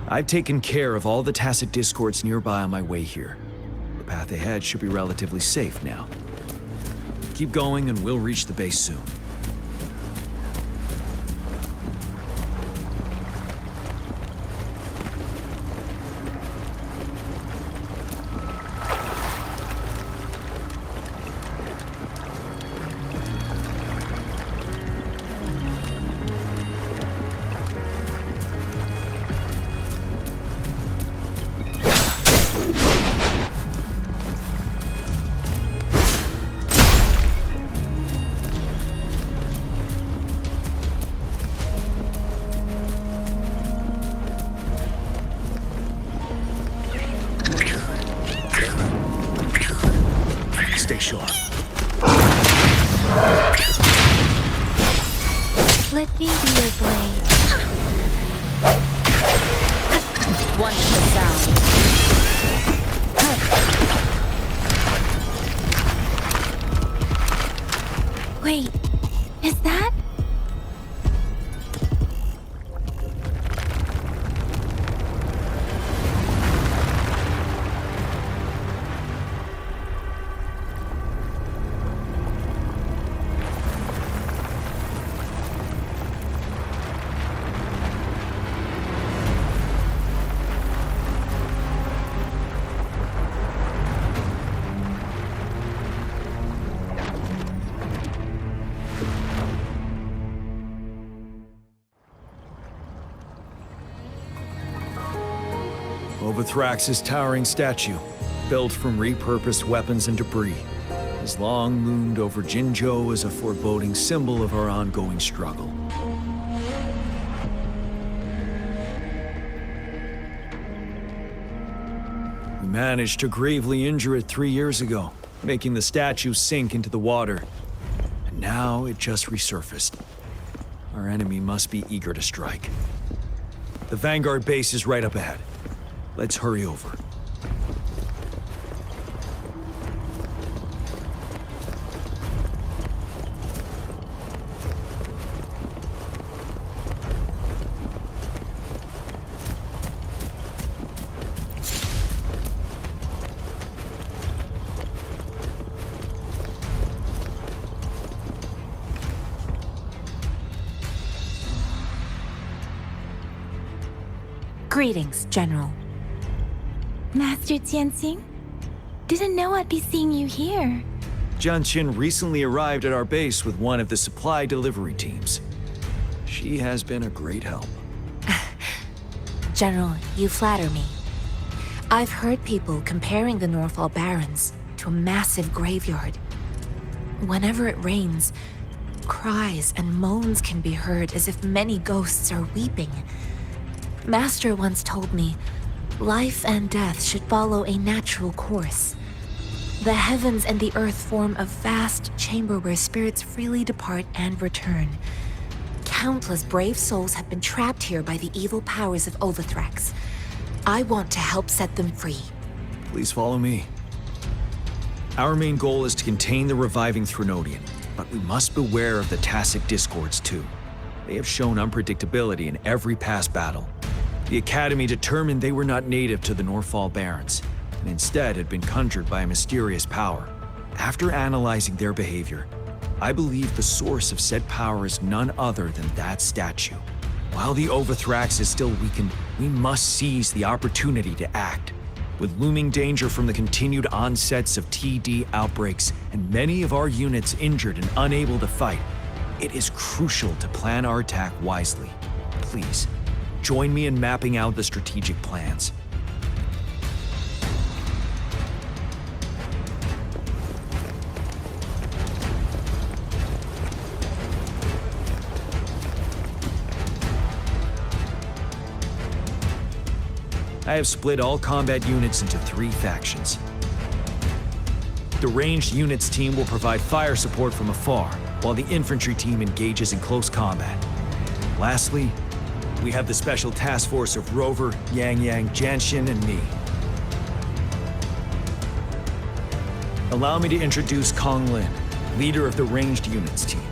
I've taken care of all the tacit discords nearby on my way here. The path ahead should be relatively safe now. Keep going and we'll reach the base soon. Stay sharp. Let me be your blade. Watch the sound. Wait, is that? Wuthrax's towering statue, built from repurposed weapons and debris, has long loomed over Jinzhou as a foreboding symbol of our ongoing struggle. We managed to gravely injure it 3 years ago, making the statue sink into the water. And now it just resurfaced. Our enemy must be eager to strike. The Vanguard base is right up ahead. Let's hurry over. Greetings, General. Master Jiyan, didn't know I'd be seeing you here. Jiyan recently arrived at our base with one of the supply delivery teams. She has been a great help. General, you flatter me. I've heard people comparing the Northfall Barrens to a massive graveyard. Whenever it rains, cries and moans can be heard as if many ghosts are weeping. Master once told me, life and death should follow a natural course. The heavens and the earth form a vast chamber where spirits freely depart and return. Countless brave souls have been trapped here by the evil powers of Wuthrax. I want to help set them free. Please follow me. Our main goal is to contain the reviving Threnodian, but we must beware of the Tacit Discords too. They have shown unpredictability in every past battle. The Academy determined they were not native to the Northfall Barrens, and instead had been conjured by a mysterious power. After analyzing their behavior, I believe the source of said power is none other than that statue. While the Wuthrax is still weakened, we must seize the opportunity to act. With looming danger from the continued onsets of TD outbreaks and many of our units injured and unable to fight, it is crucial to plan our attack wisely. Please, join me in mapping out the strategic plans. I have split all combat units into 3 factions. The ranged units team will provide fire support from afar, while the infantry team engages in close combat. Lastly, we have the special task force of Rover, Yang, Jiyan, and me. Allow me to introduce Kong Lin, leader of the ranged units team.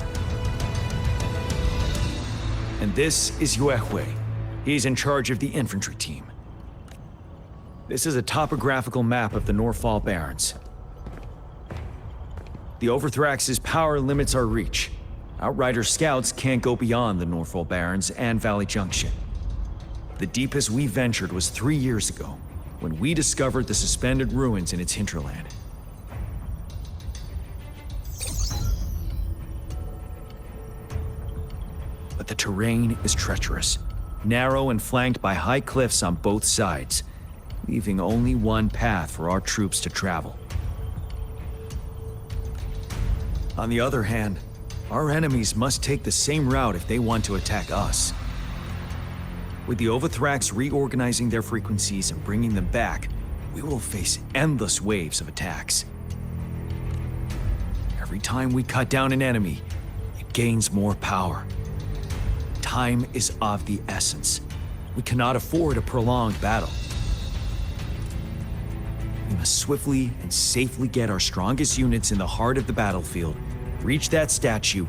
And this is Yue Hui, He's in charge of the infantry team. This is a topographical map of the Norfall Barrens. The Overthrax's power limits our reach. Outrider scouts can't go beyond the Norfall Barrens and Valley Junction. The deepest we ventured was 3 years ago, when we discovered the suspended ruins in its hinterland. But the terrain is treacherous, narrow and flanked by high cliffs on both sides, leaving only one path for our troops to travel. On the other hand, our enemies must take the same route if they want to attack us. With the Overthrax reorganizing their frequencies and bringing them back, we will face endless waves of attacks. Every time we cut down an enemy, it gains more power. Time is of the essence. We cannot afford a prolonged battle. We must swiftly and safely get our strongest units in the heart of the battlefield, reach that statue,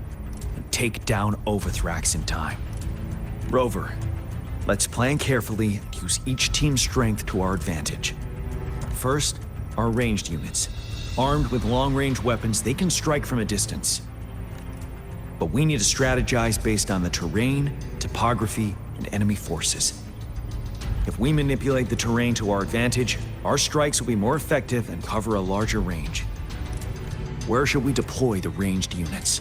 and take down Overthrax in time. Rover, let's plan carefully and use each team's strength to our advantage. First, our ranged units. Armed with long-range weapons, they can strike from a distance. But we need to strategize based on the terrain, topography, and enemy forces. If we manipulate the terrain to our advantage, our strikes will be more effective and cover a larger range. Where should we deploy the ranged units?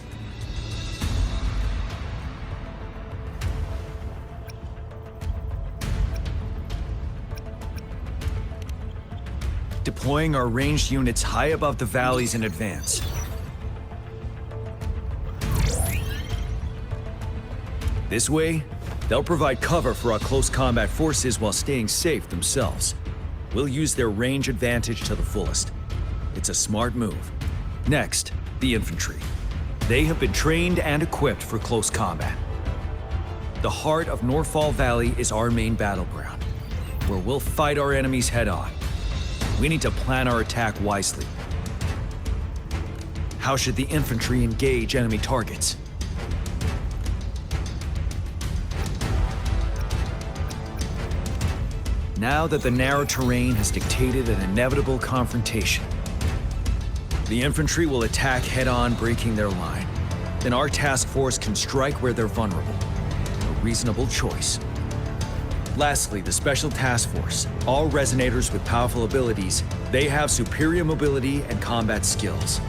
Deploying our ranged units high above the valleys in advance. This way, they'll provide cover for our close combat forces while staying safe themselves. We'll use their range advantage to the fullest. It's a smart move. Next, the infantry. They have been trained and equipped for close combat. The heart of Norfall Valley is our main battleground, where we'll fight our enemies head-on. We need to plan our attack wisely. How should the infantry engage enemy targets? Now that the narrow terrain has dictated an inevitable confrontation, the infantry will attack head-on, breaking their line. Then our task force can strike where they're vulnerable. A reasonable choice. Lastly, the Special Task Force. All resonators with powerful abilities, they have superior mobility and combat skills.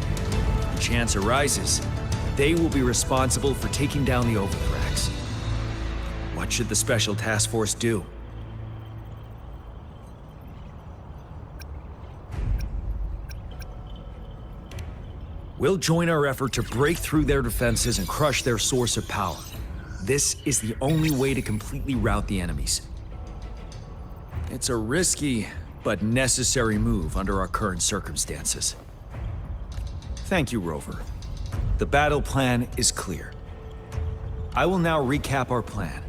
If the chance arises, they will be responsible for taking down the Overthrax. What should the Special Task Force do? We'll join our effort to break through their defenses and crush their source of power. This is the only way to completely rout the enemies. It's a risky, but necessary move under our current circumstances. Thank you, Rover. The battle plan is clear. I will now recap our plan.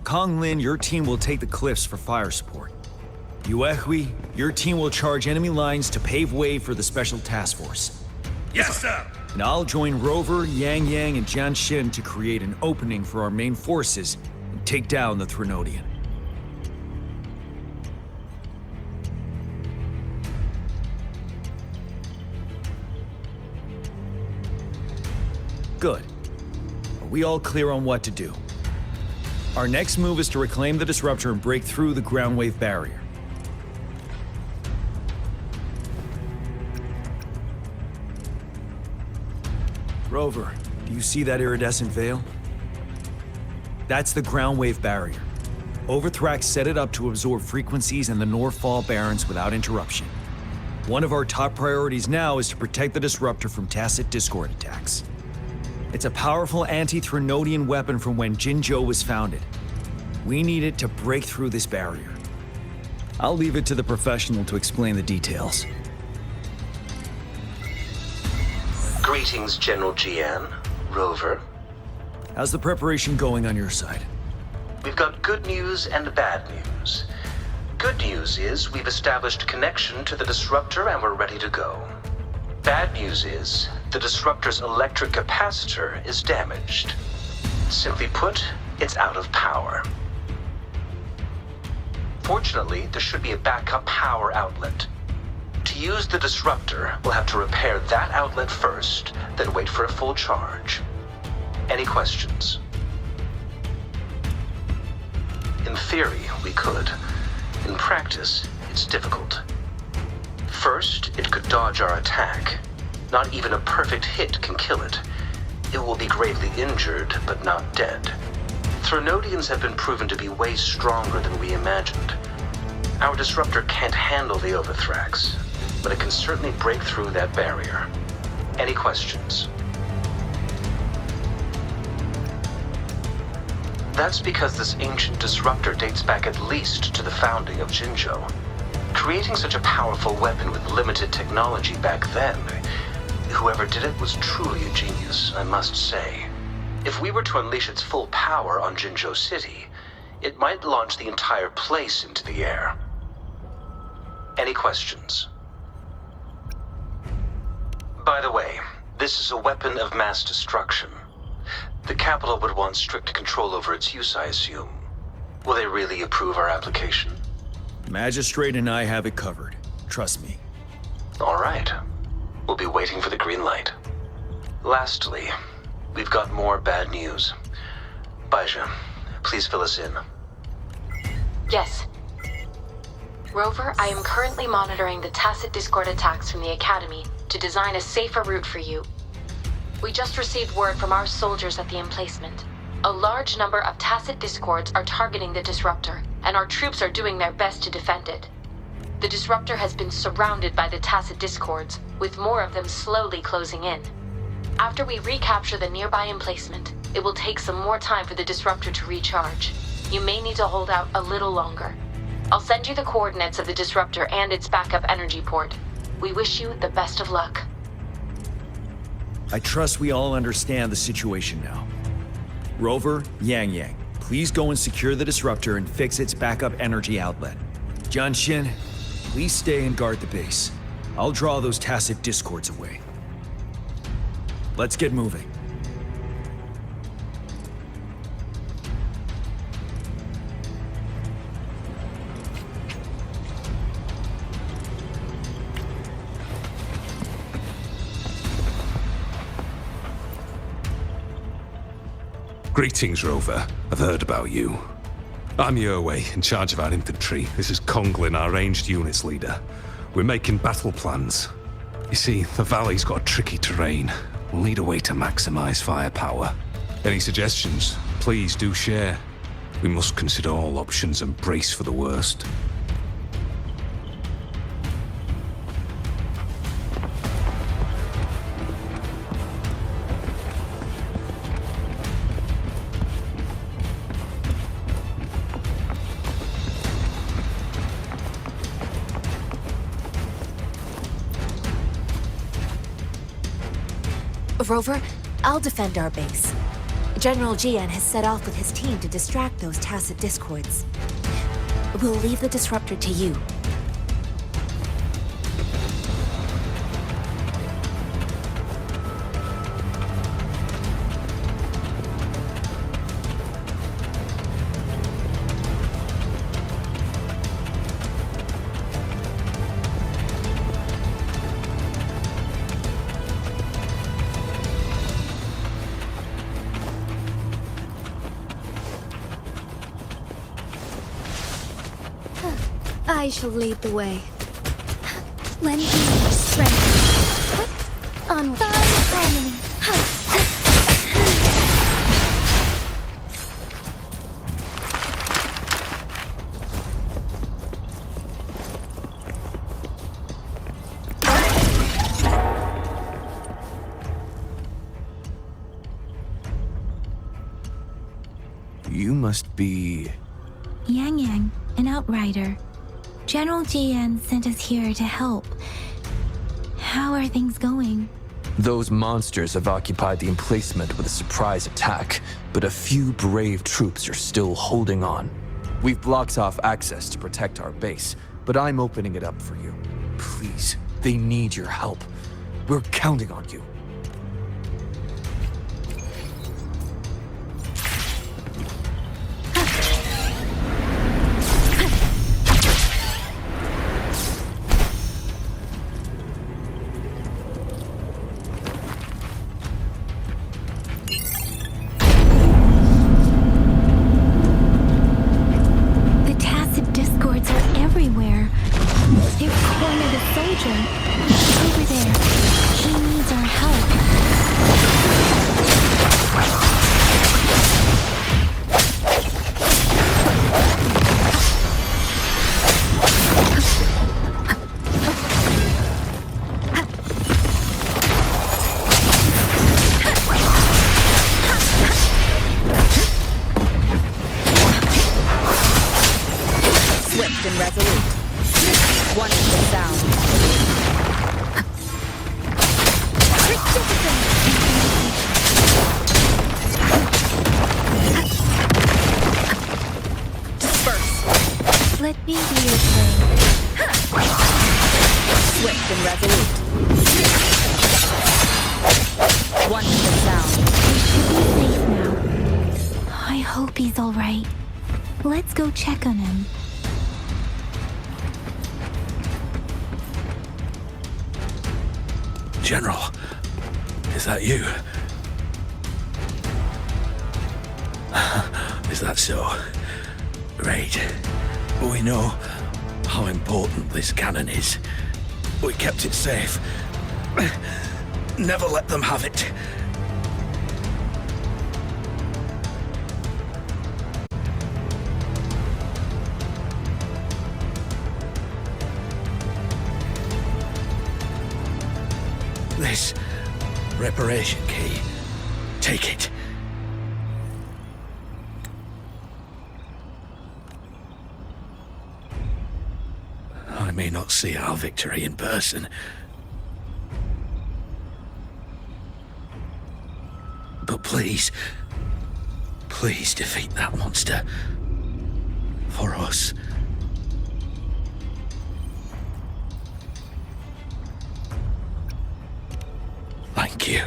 Kong Lin, your team will take the cliffs for fire support. Yuehui, your team will charge enemy lines to pave way for the Special Task Force. Yes, sir! And I'll join Rover, Yang, and Jiyan to create an opening for our main forces and take down the Threnodian. Good. Are we all clear on what to do? Our next move is to reclaim the Disruptor and break through the ground wave barrier. Rover, do you see that iridescent veil? That's the ground wave barrier. Overthrax set it up to absorb frequencies in the Norfall Barrens without interruption. One of our top priorities now is to protect the Disruptor from tacit Discord attacks. It's a powerful anti-Threnodian weapon from when Jinzhou was founded. We need it to break through this barrier. I'll leave it to the professional to explain the details. Greetings, General Jiyan. Rover. How's the preparation going on your side? We've got good news and bad news. Good news is we've established connection to the Disruptor and we're ready to go. Bad news is the Disruptor's electric capacitor is damaged. Simply put, it's out of power. Fortunately, there should be a backup power outlet. To use the disruptor, we'll have to repair that outlet first, then wait for a full charge. Any questions? In theory, we could. In practice, it's difficult. First, it could dodge our attack. Not even a perfect hit can kill it. It will be gravely injured, but not dead. Threnodians have been proven to be way stronger than we imagined. Our disruptor can't handle the Overthrax, but it can certainly break through that barrier. Any questions? That's because this ancient disruptor dates back at least to the founding of Jinzhou. Creating such a powerful weapon with limited technology back then, whoever did it was truly a genius, I must say. If we were to unleash its full power on Jinzhou City, it might launch the entire place into the air. Any questions? By the way, this is a weapon of mass destruction. The capital would want strict control over its use, I assume. Will they really approve our application? Magistrate and I have it covered. Trust me. All right. We'll be waiting for the green light. Lastly, we've got more bad news. Baija, please fill us in. Yes. Rover, I am currently monitoring the tacit discord attacks from the Academy to design a safer route for you. We just received word from our soldiers at the emplacement. A large number of tacit discords are targeting the disruptor, and our troops are doing their best to defend it. The disruptor has been surrounded by the tacit discords, with more of them slowly closing in. After we recapture the nearby emplacement, it will take some more time for the disruptor to recharge. You may need to hold out a little longer. I'll send you the coordinates of the disruptor and its backup energy port. We wish you the best of luck. I trust we all understand the situation now. Rover, Yang, please go and secure the disruptor and fix its backup energy outlet. Jiyan, please stay and guard the base. I'll draw those tacit discords away. Let's get moving. Greetings, Rover. I've heard about you. I'm Yurway, in charge of our infantry. This is Conglin, our ranged units leader. We're making battle plans. You see, the valley's got a tricky terrain. We'll need a way to maximize firepower. Any suggestions? Please do share. We must consider all options and brace for the worst. Rover, I'll defend our base. General Jiyan has set off with his team to distract those tacit discords. We'll leave the disruptor to you. I shall lead the way. Lend me your strength. Onward. Find harmony. You must be... Yang, an outrider. General Jiyan sent us here to help. How are things going? Those monsters have occupied the emplacement with a surprise attack, but a few brave troops are still holding on. We've blocked off access to protect our base, but I'm opening it up for you. Please, they need your help. We're counting on you. Swift and resolute. One with the sound. Disperse. Let me be your flame. Swift and resolute. One with the sound. We should be safe now. I hope he's all right. Let's go check on him. General, is that you? Is that so? Great. We know how important this cannon is. We kept it safe. Never let them have it. This reparation key. Take it. I may not see our victory in person, but please defeat that monster. For us. Thank you.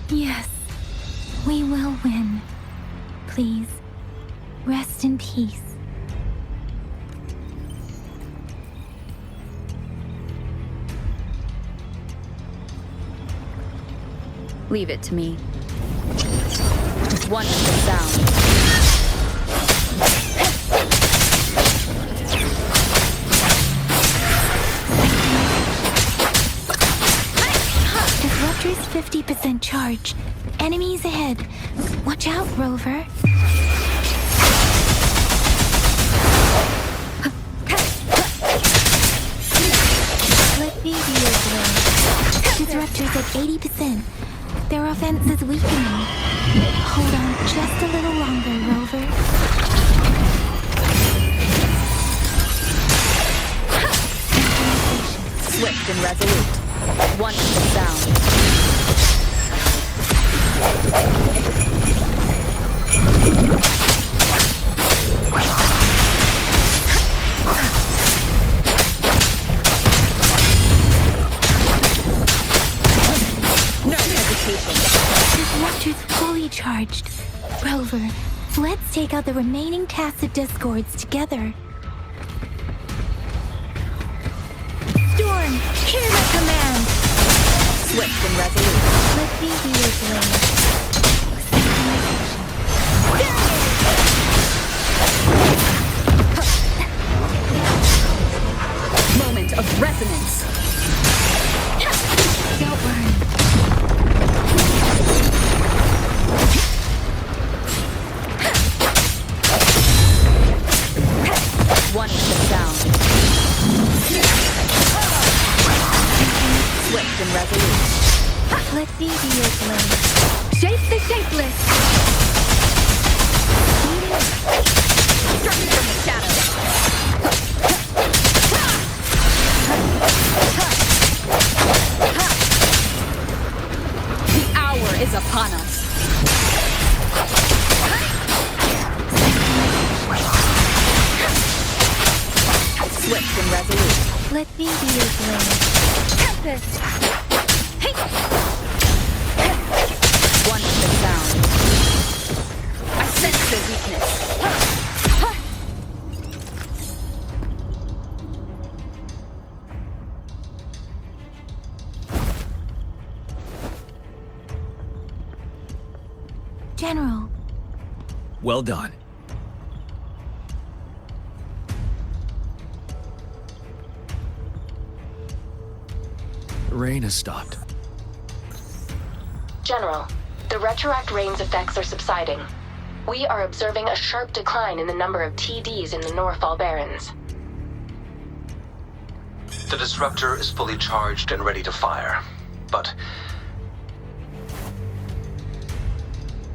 Yes, we will win. Please, rest in peace. Leave it to me. One with the sound. Disruptor's 50% charge. Enemies ahead. Watch out, Rover. Let me be your blade. Disruptor's at 80%. Their offense is weakening. Hold on just a little longer, Rover. Swift and resolute. One with the sound. No hesitation. Disruptor's fully charged. Rover, let's take out the remaining tacit discords together. Storm, hear my command! Swift and resolute. Let me be your blade. Moment of resonance. Don't worry. One with the sound. Swift and resolute. Let me be your blade. Shape the shapeless. Struck from the shadows. The hour is upon us. Swift and resolute. Let me be your blade. Tempest. Hey. One with the sound. I sense their weakness. General, Well done. The rain has stopped. General, the retroact rain's effects are subsiding. We are observing a sharp decline in the number of TDs in the Norfall Barrens. The disruptor is fully charged and ready to fire, but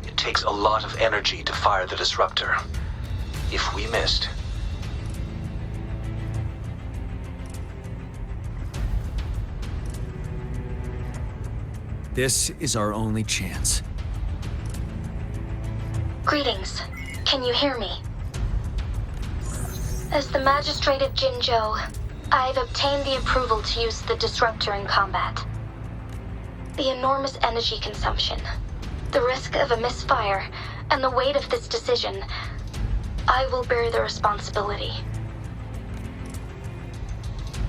it takes a lot of energy to fire the disruptor. If we missed, This is our only chance. Greetings. Can you hear me? As the Magistrate of Jinzhou, I've obtained the approval to use the disruptor in combat. The enormous energy consumption, the risk of a misfire, and the weight of this decision, I will bear the responsibility.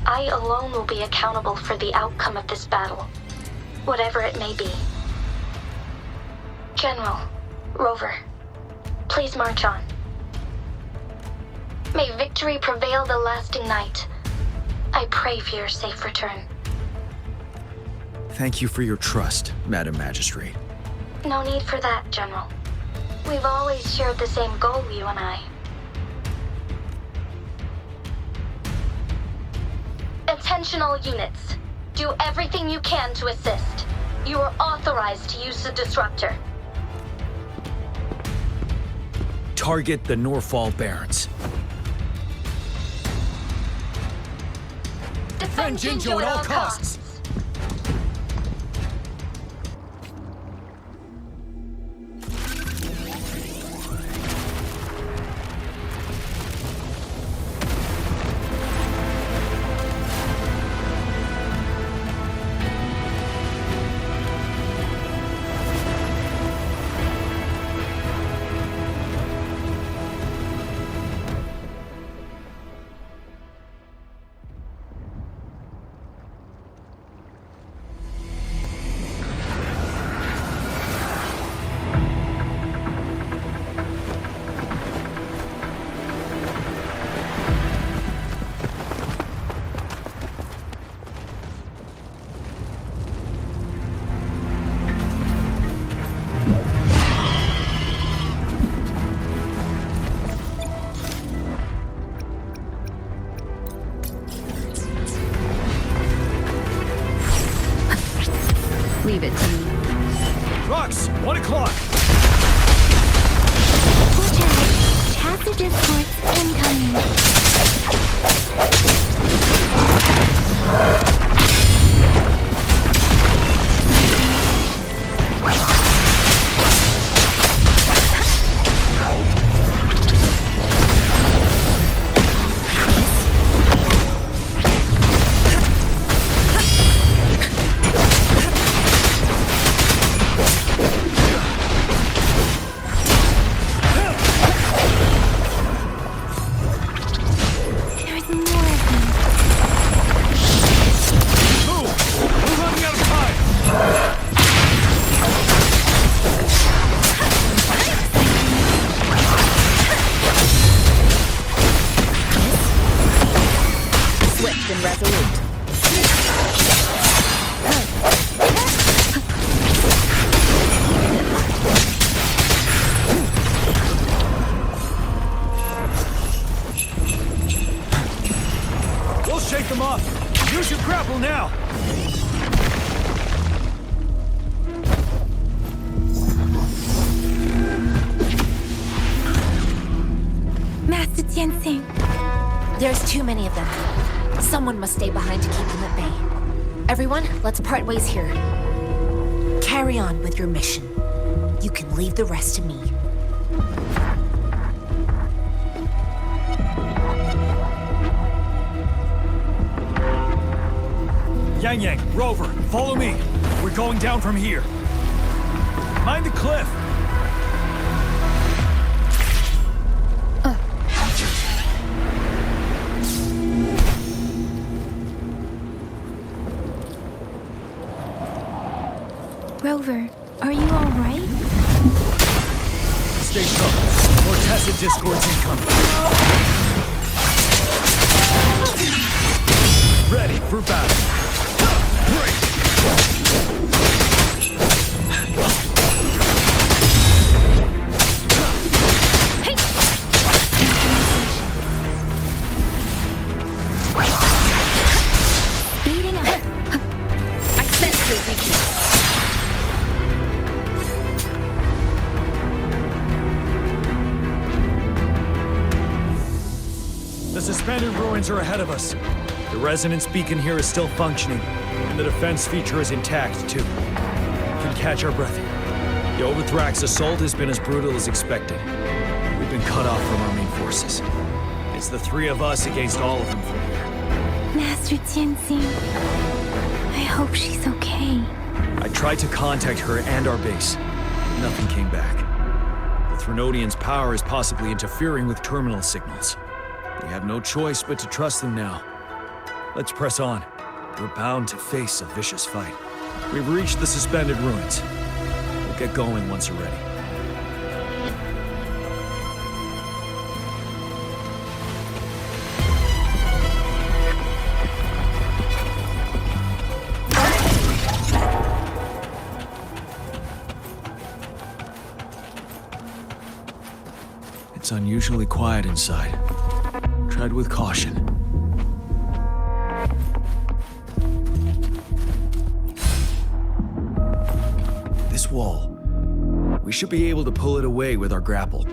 I alone will be accountable for the outcome of this battle, whatever it may be. General, Rover, please march on. May victory prevail the lasting night. I pray for your safe return. Thank you for your trust, Madam Magistrate. No need for that, General. We've always shared the same goal, you and I. Attention all units. Do everything you can to assist. You are authorized to use the disruptor. Target the Norfall Barons. Defend Jinzhou at all costs. Leave it to me. Rux, 1 o'clock! Watch out! Chassis discords incoming. There's more of them. Move! We're running out of time! Swift and resolute. We'll shake them off! Use your grapple now! Master Jiyan. There's too many of them. Someone must stay behind to keep them at bay. Everyone, let's part ways here. Carry on with your mission. You can leave the rest to me. Yang, Rover, follow me. We're going down from here. Mind the cliff. Rover, are you alright? Stay sharp. More tacit discords incoming. Ready for battle. suspended ruins are ahead of us. The resonance beacon here is still functioning, and the defense feature is intact, too. We can catch our breath here. The Overthrax assault has been as brutal as expected. We've been cut off from our main forces. It's the three of us against all of them from here. Master Jiyan, I hope she's okay. I tried to contact her and our base. Nothing came back. The Threnodians' power is possibly interfering with terminal signals. We have no choice but to trust them now. Let's press on. We're bound to face a vicious fight. We've reached the suspended ruins. We'll get going once you're ready. It's unusually quiet inside. Tread with caution. This wall. We should be able to pull it away with our grapple.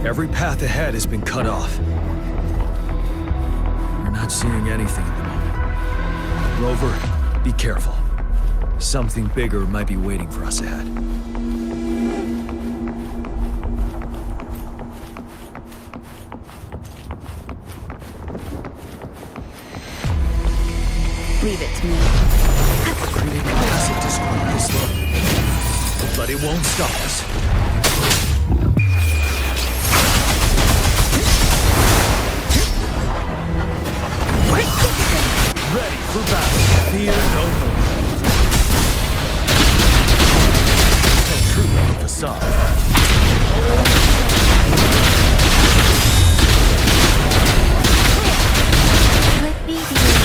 Every path ahead has been cut off. We're not seeing anything at the moment. Rover, be careful. Something bigger might be waiting for us ahead. Leave it to me. Creating a massive discord this low. But it won't stop us. Ready for battle. Fear no more. No truth on the facade. Let me be your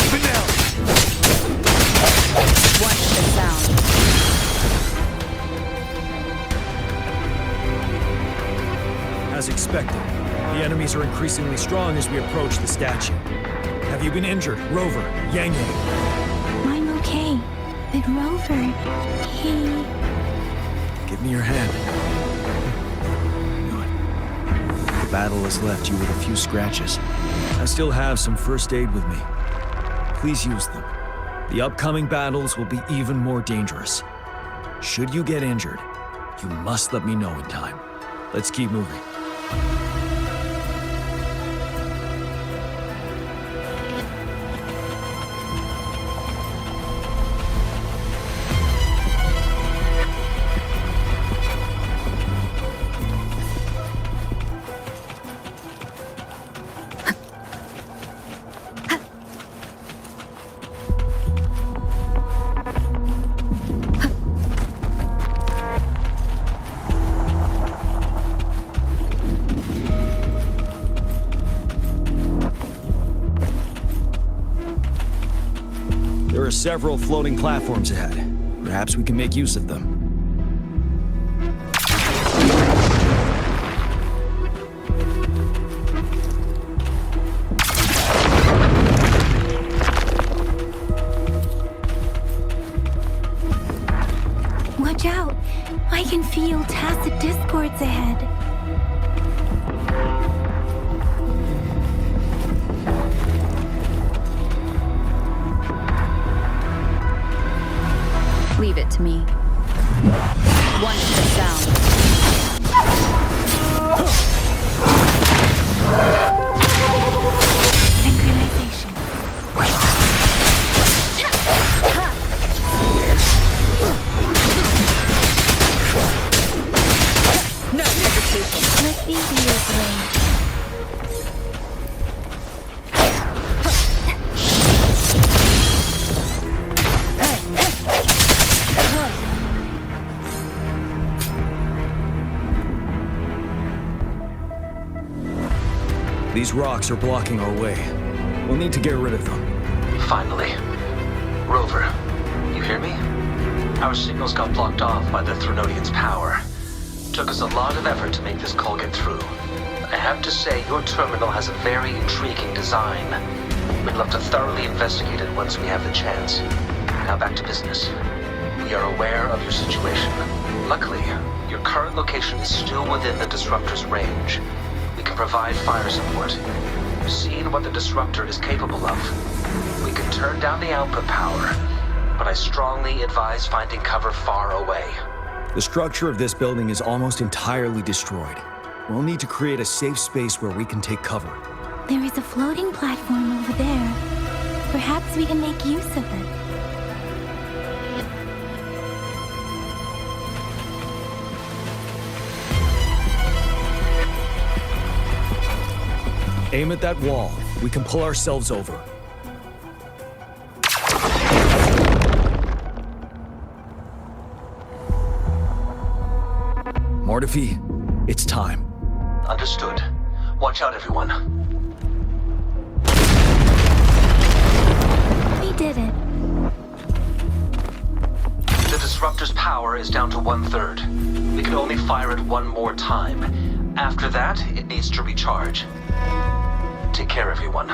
Even now. Watch the sound. As expected, the enemies are increasingly strong as we approach the statue. Have you been injured, Rover, Yang Yang? I'm okay. But Rover, he... Give me your hand. Good. The battle has left you with a few scratches. I still have some first aid with me. Please use them. The upcoming battles will be even more dangerous. Should you get injured, you must let me know in time. Let's keep moving. There are several floating platforms ahead. Perhaps we can make use of them. Watch out! I can feel tacit discords ahead. Leave it to me. Watch the sound. Synchronization. No hesitation. Let me be your blade. These rocks are blocking our way. We'll need to get rid of them. Finally. Rover, you hear me? Our signals got blocked off by the Threnodian's power. Took us a lot of effort to make this call get through. I have to say, your terminal has a very intriguing design. We'd love to thoroughly investigate it once we have the chance. Now back to business. We are aware of your situation. Luckily, your current location is still within the Disruptor's range. We can provide fire support. We've seen what the Disruptor is capable of. We can turn down the output power, but I strongly advise finding cover far away. The structure of this building is almost entirely destroyed. We'll need to create a safe space where we can take cover. There is a floating platform over there. Perhaps we can make use of it. Aim at that wall. We can pull ourselves over. Mortefi, it's time. Understood. Watch out, everyone. We did it. The Disruptor's power is down to 1/3. We can only fire it one more time. After that, it needs to recharge. Take care, everyone.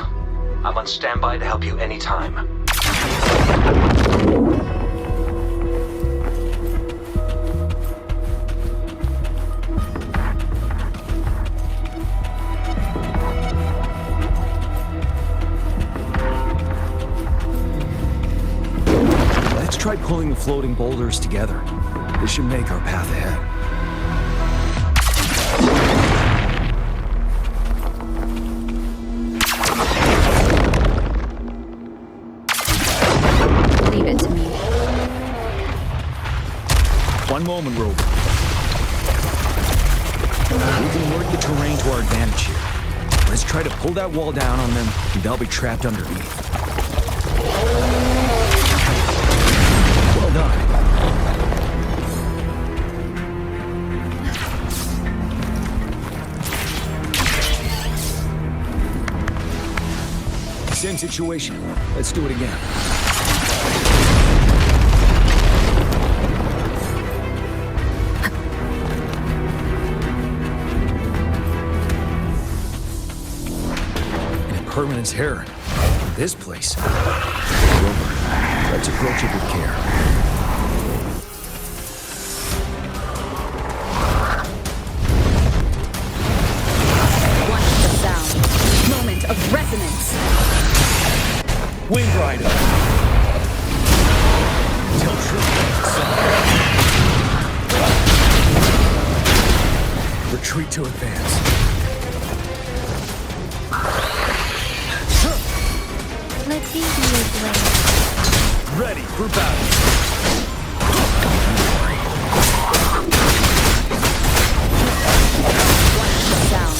I'm on standby to help you anytime. Let's try pulling the floating boulders together. This should make our path ahead. Leave it to me. One moment, Rover. We can work the terrain to our advantage here. Let's try to pull that wall down on them, and they'll be trapped underneath. Well done. Same situation. Let's do it again. Permanence here. This place. Rover, let's approach it with care. Watch the sound. Moment of resonance. Wind Rider. Tell true. Retreat to advance. Let me be your blade. Ready for battle. Watch the sound.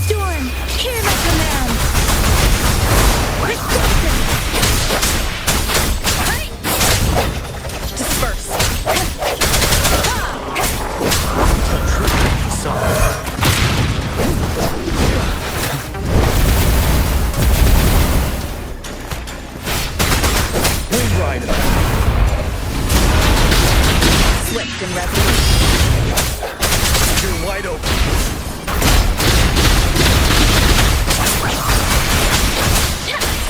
Storm, hear my command. Destruction. Disperse. Wind Rider. Swift and resolute. You're wide open.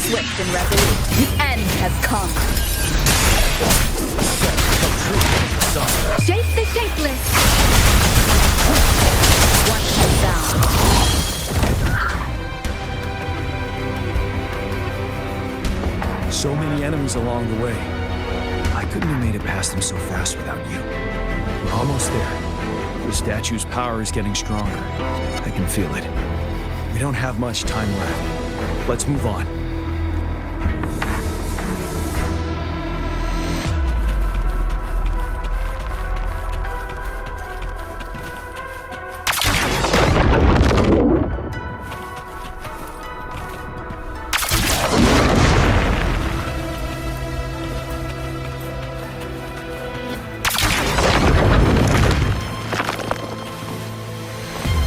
Swift and resolute. The end has come. Shape the shapeless. Watch the sound. So many enemies along the way. I couldn't have made it past them so fast without you. We're almost there. The statue's power is getting stronger. I can feel it. We don't have much time left. Let's move on.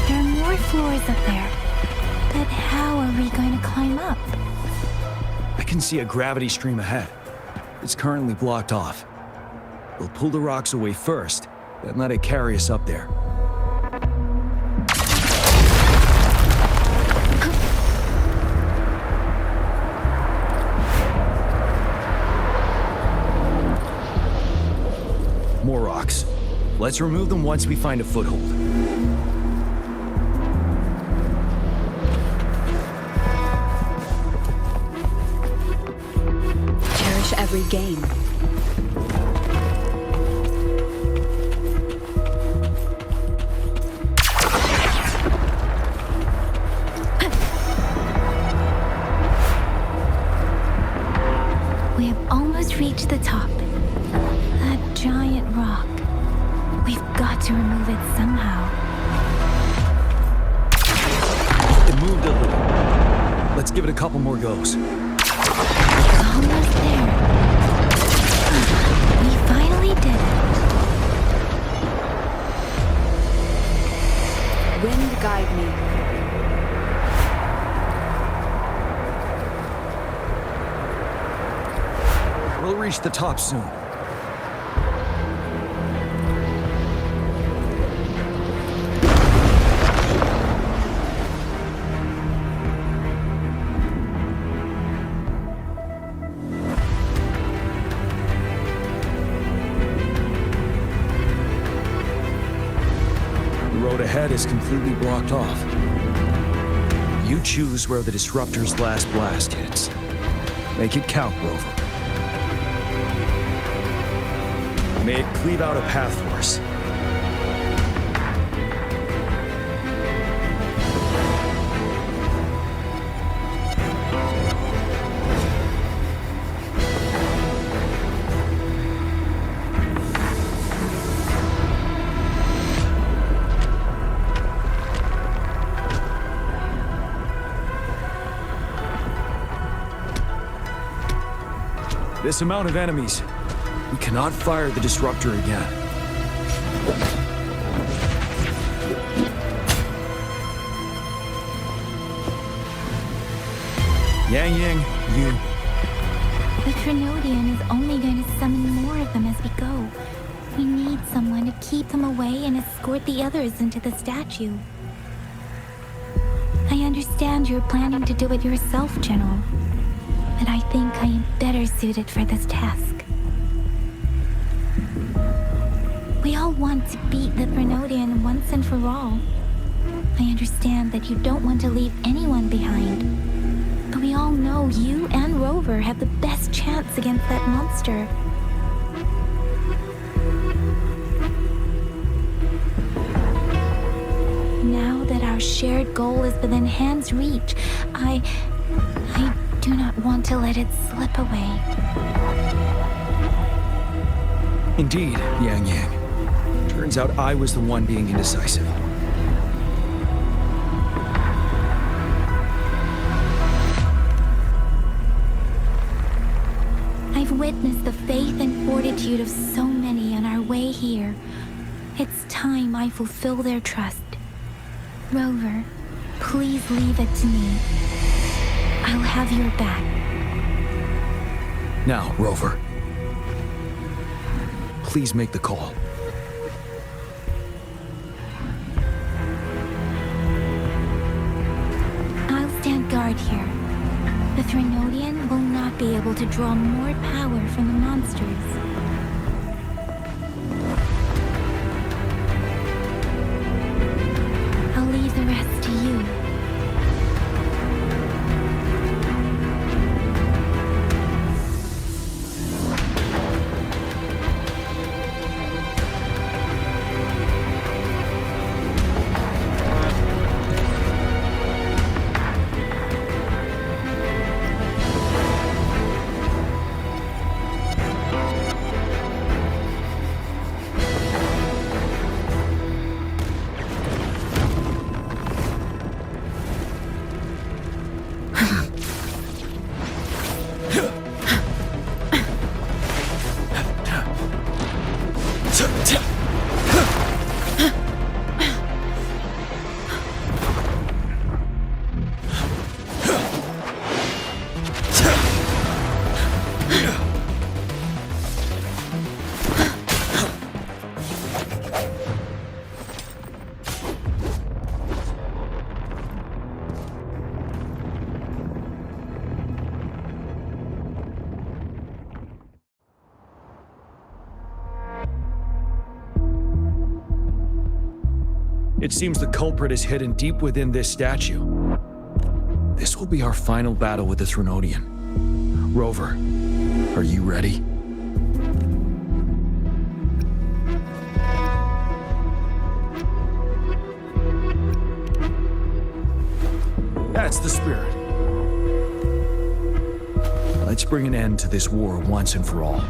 There are more floors up there. But how are we going to climb up? I can see a gravity stream ahead. It's currently blocked off. We'll pull the rocks away first, then let it carry us up there. More rocks. Let's remove them once we find a foothold. Cherish every game. We have almost reached the top. That giant rock. We've got to remove it somehow. It moved a little. Let's give it a couple more goes. Almost there. We finally did it. Wind guide me. We'll reach the top soon. The road ahead is completely blocked off. You choose where the Disruptor's last blast hits. Make it count, Rover. May it cleave out a path for us. This amount of enemies. We cannot fire the Disruptor again. Yang, you. The Trinodian is only going to summon more of them as we go. We need someone to keep them away and escort the others into the statue. I understand you're planning to do it yourself, General. But I think I am better suited for this task. We all want to beat the Trinodian once and for all. I understand that you don't want to leave anyone behind. But we all know you and Rover have the best chance against that monster. Now that our shared goal is within hand's reach, I do not want to let it slip away. Indeed, Yang. Turns out I was the one being indecisive. I've witnessed the faith and fortitude of so many on our way here. It's time I fulfill their trust. Rover, please leave it to me. I'll have your back. Now, Rover. Please make the call. I'll stand guard here. The Trinodian will not be able to draw more power from the monsters. I'll leave the rest to you. It seems the culprit is hidden deep within this statue. This will be our final battle with the Threnodian. Rover, are you ready? That's the spirit. Let's bring an end to this war once and for all.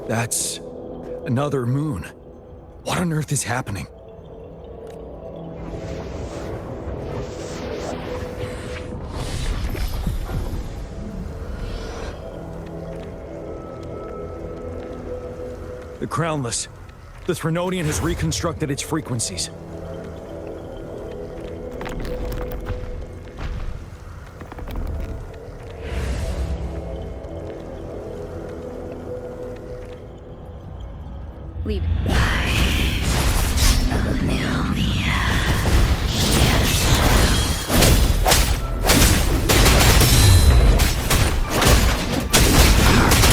That's another moon. What on earth is happening? The Crownless. The Threnodian has reconstructed its frequencies. Leave it.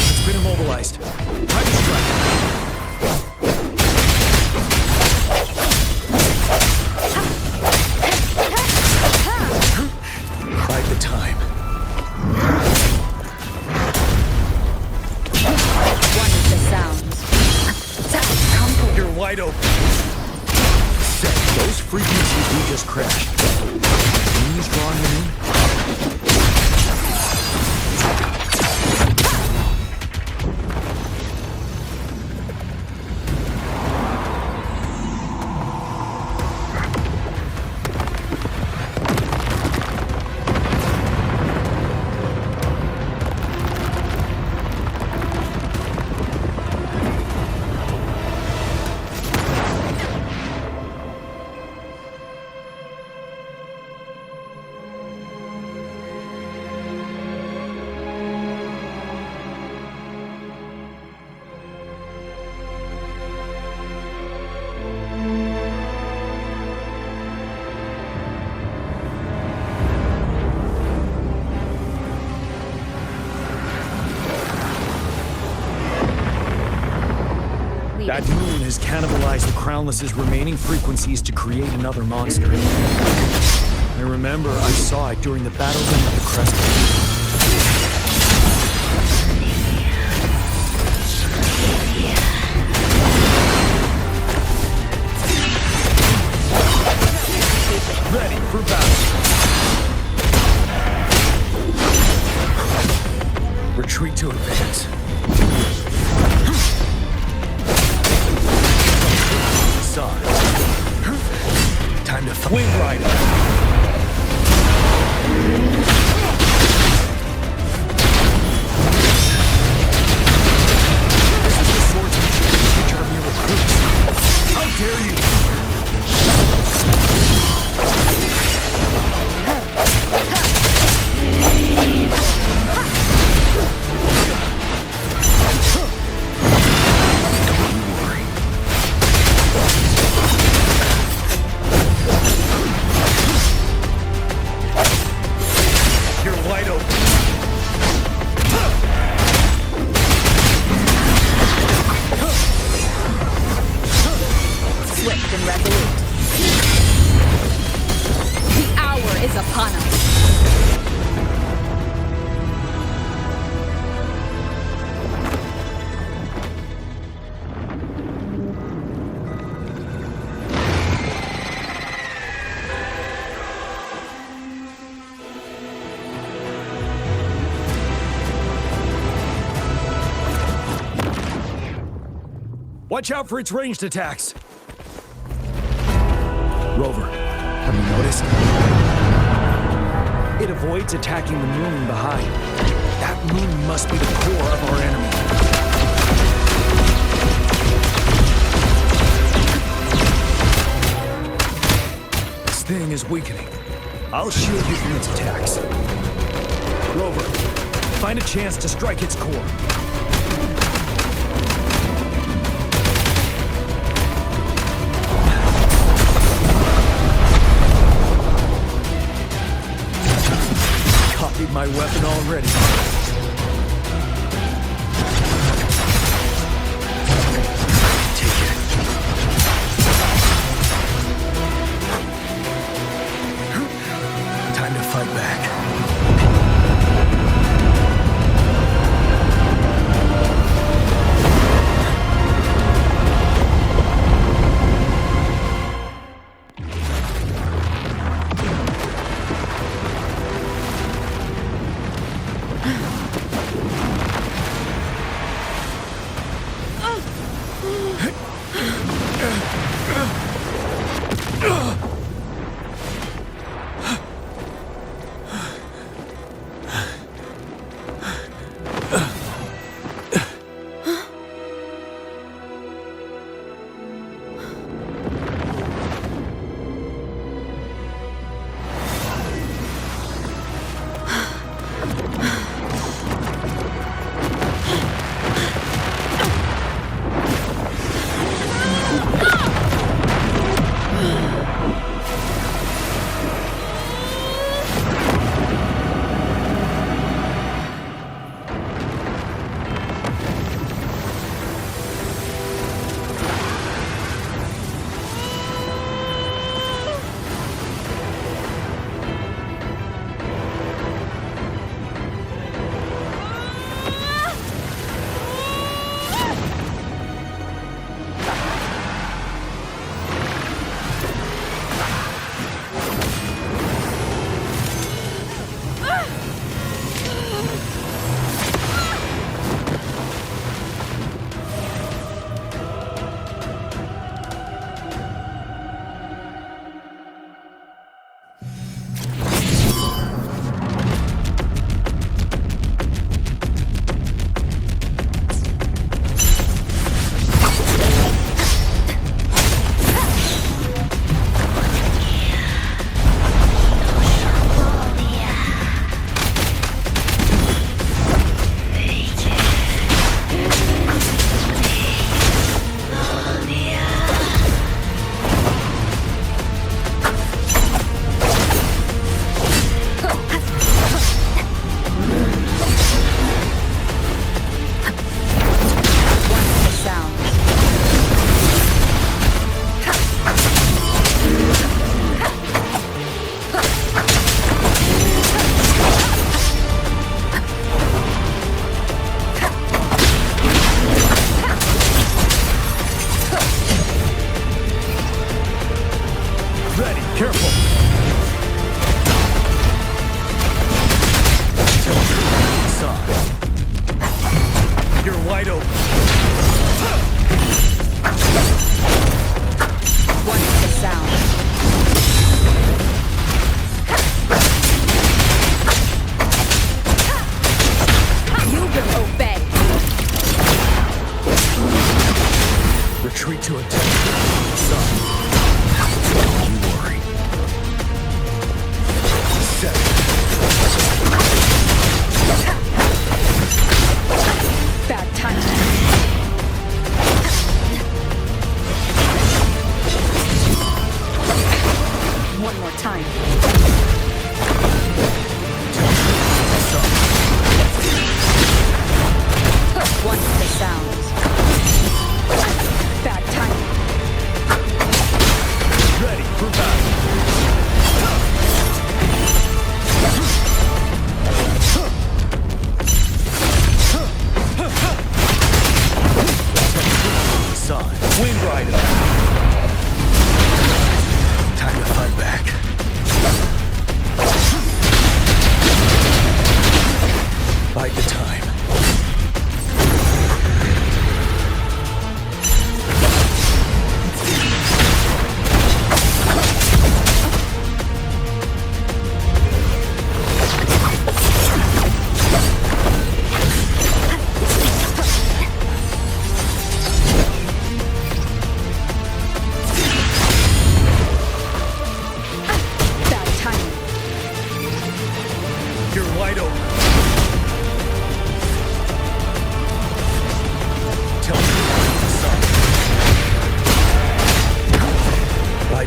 It's been immobilized. Time to strike. Bide the time. One is the sound. You're wide open. Set. Those frequencies we just crashed. Can you drawing them in? That moon has cannibalized the Crownless's remaining frequencies to create another monster. I remember I saw it during the battle of the Crest. Ready for battle. Retreat to advance. Time to fight. Wind Rider. This is the swordsmanship we teach our new recruits. How dare you! Swift and resolute. The hour is upon us. Watch out for its ranged attacks. Rover, have you noticed? It avoids attacking the moon behind. That moon must be the core of our enemy. This thing is weakening. I'll shield you from its attacks. Rover, Find a chance to strike its core. Copied my weapon already. Time to fight back.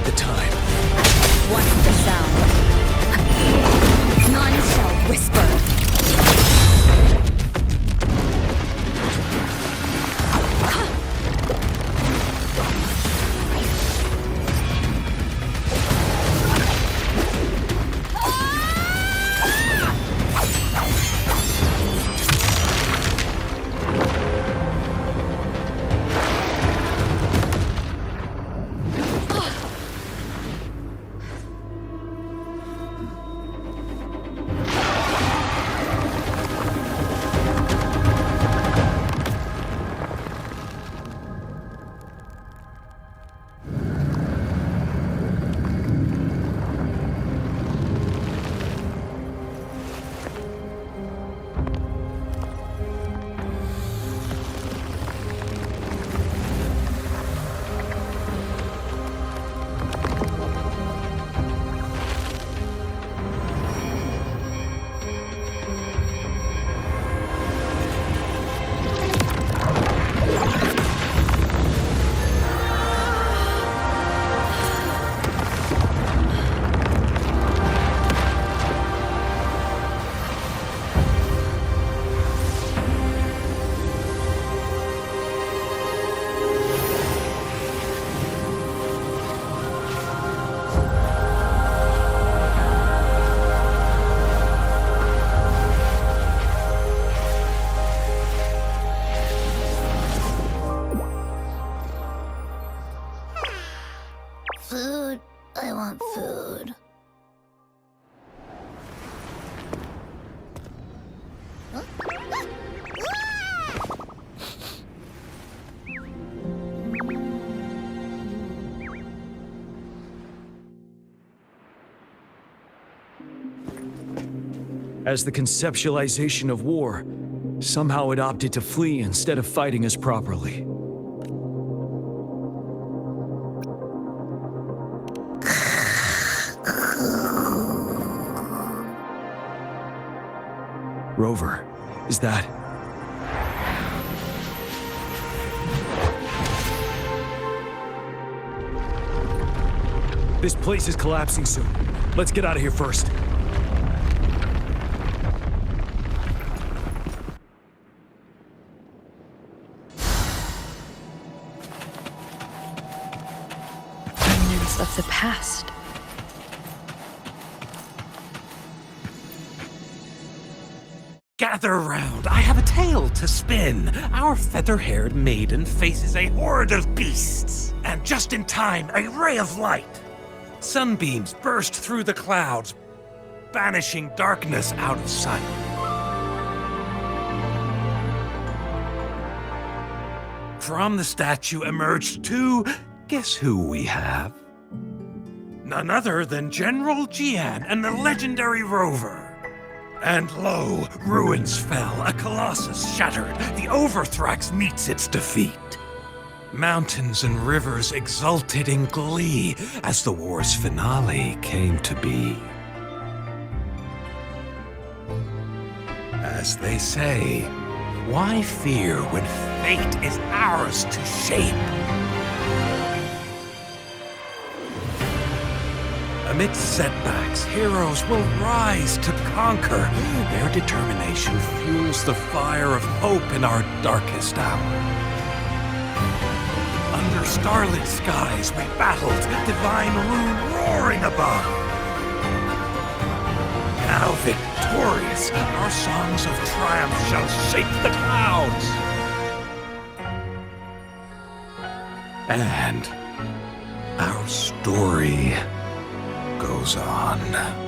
at the time. What's the sound? None shall whisper. Food. I want food. As the conceptualization of war, somehow it opted to flee instead of fighting us properly. Rover, is that... This place is collapsing soon. Let's get out of here first. Remnants of the past. Gather round, I have a tale to spin. Our feather-haired maiden faces a horde of beasts. And just in time, a ray of light. Sunbeams burst through the clouds, banishing darkness out of sight. From the statue emerged two... Guess who we have? None other than General Jiyan and the legendary Rover. And lo, ruins fell, a colossus shattered, the Overthrax meets its defeat. Mountains and rivers exulted in glee as the war's finale came to be. As they say, why fear when fate is ours to shape? Amidst setbacks, heroes will rise to conquer. Their determination fuels the fire of hope in our darkest hour. Under starlit skies we battled, divine rune roaring above. Now victorious, our songs of triumph shall shake the clouds. And our story goes on.